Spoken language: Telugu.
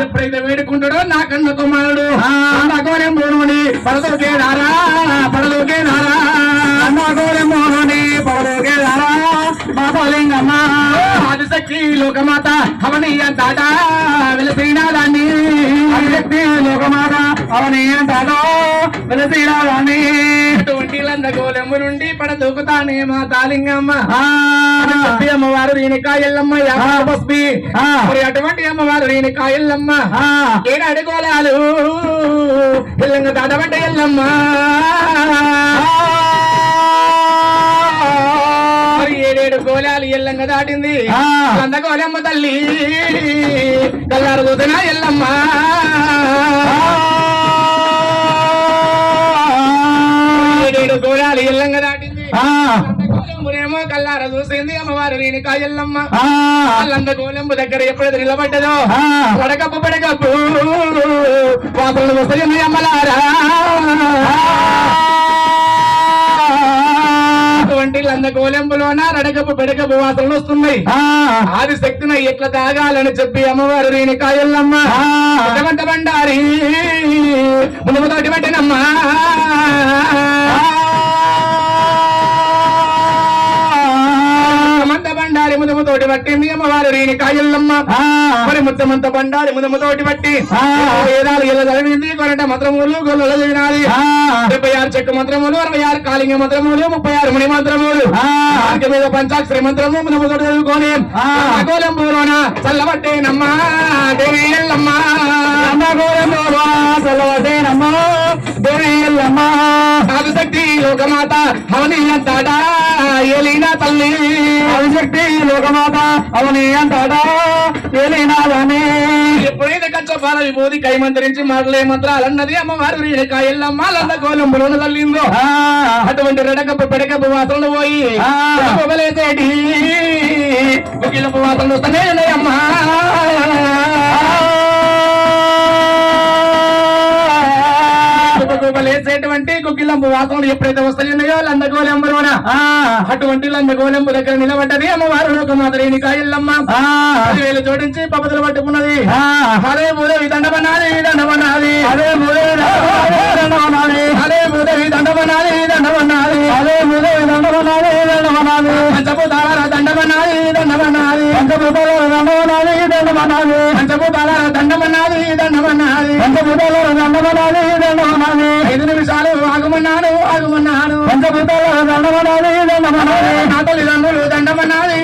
ఎప్పుడైతే వేడుకుంటాడో నా కన్న కుమారుడు అన్నగోళం మోహనుడి పడదోకే దారా పడదోకే దారా అన్నగోళం మోహనుడి పడదోకే దారా బాబలింగమ్మ ఆదిశక్తి లోకమాత అవనీయ తాట వెలసినాదాన్ని ఆదిశక్తి లోకమాత అవనీయ తాట వెలసినాదాన్ని అటువంటి లందగోళము నుండి పడదూకుతానే మా తాలింగమ్మ అమ్మవారు రేణుకాయల్లమ్మ బస్బి మరి అటువంటి అమ్మవారు రేణుకాయల్లమ్మ ఏడు అడుగోళాలు ఎల్లంగ దాటబడ్డ ఎల్లమ్మ మరి ఏడేడు గోళాలు ఎల్లంగ దాటింది లందగోళమ్మ తల్లి కల్లారు దూతనా ఎల్లమ్మ ఏడేడు గోళాలు ఎల్లంగ దాటింది ఏమో కల్లార చూసింది అమ్మవారు రేణుకా ఎల్లమ్మ లందగోళంబు దగ్గర ఎప్పుడైతే నిలబడ్డదో పడకప్పు పడకప్పు వాసనలు వస్తాయి అమ్మలారా అటువంటి లందగోళంబులోన రడకప్పు పెడకప్పు వాసనలు వస్తున్నాయి ఆదిశక్తిని ఎట్లా తాగాలని చెప్పి అమ్మవారు రేణుకా ఎల్లమ్మ బండారి ముందుతోటి పట్టినమ్మా బండారి ముదముతోటి పట్టింది అమ్మవారు రేణుకా ఎల్లమ్మ మరి ముత్తమంత బండారి ముదముతోటి పట్టి వేదాలు ఇలా చదివింది కొరట మంత్రములు గొల్లలు చదివినాది 76 చెక్క మంత్రములు 66 కాళింగ మంత్రములు 36 ముని మంత్రములు మీద పంచాక్షరి మంత్రము ముదముతోటి చదువుకొని గోళంబూరోన చల్లబట్టేనమ్మా దేవి ఎల్లమ్మ చల్లబట్టేనమ్మా దేవి ఎల్లమ్మ ఆదిశక్తి లోకమాత అవని అంతాడా ఏలినా తల్లి ఆదిశక్తి లోకమాత అవని అంతాడా ఏలినాలని ఎప్పుడైతే కచ్చపాల విభూతి కైమంతరించి మాటలే మంత్రాలన్నది అమ్మవారు రేణుకా ఎల్లమ్మ లందగోళంబులోన తల్లిందో అటువంటి రెడకప్పు పెడకప్పు వాసనలు పోయి పొగలేసేటి గుగిలపు వాసనలు వస్తనే అమ్మా లేసేటువంటి గుగ్గిలంబు వాసనలు ఎప్పుడైతే వస్తాయో లందగోళంబులోన అటువంటి లందగోళంబు దగ్గర నిలబడ్డది అమ్మవారు లోకమాత రేణుకా ఎల్లమ్మ 10,000 జోడించి పపదలు పట్టుకున్నది అదే మూదేవి దండమనాలి దండమనాలి అదే మూదేవి దండమనాలి అదే మూదేవి దండమనాలి దండమనాలి అదే మూదేవి దండమనాలి దండమనాలి పంచభూతాల దండమనాలి దండమనాలి పంచభూతాల దండమనాలి దండమనాలి పంచభూతాల దండమనాలి దండమనాలి పంచభూతాల దండమనాలి దండమనాలి 5 నిమిషాలు ఆగమన్నాను ఆగమన్నాను పంచభూతాల దండమనాలి దండమనాలి నా తల్లిదండ్రులు దండమనాలి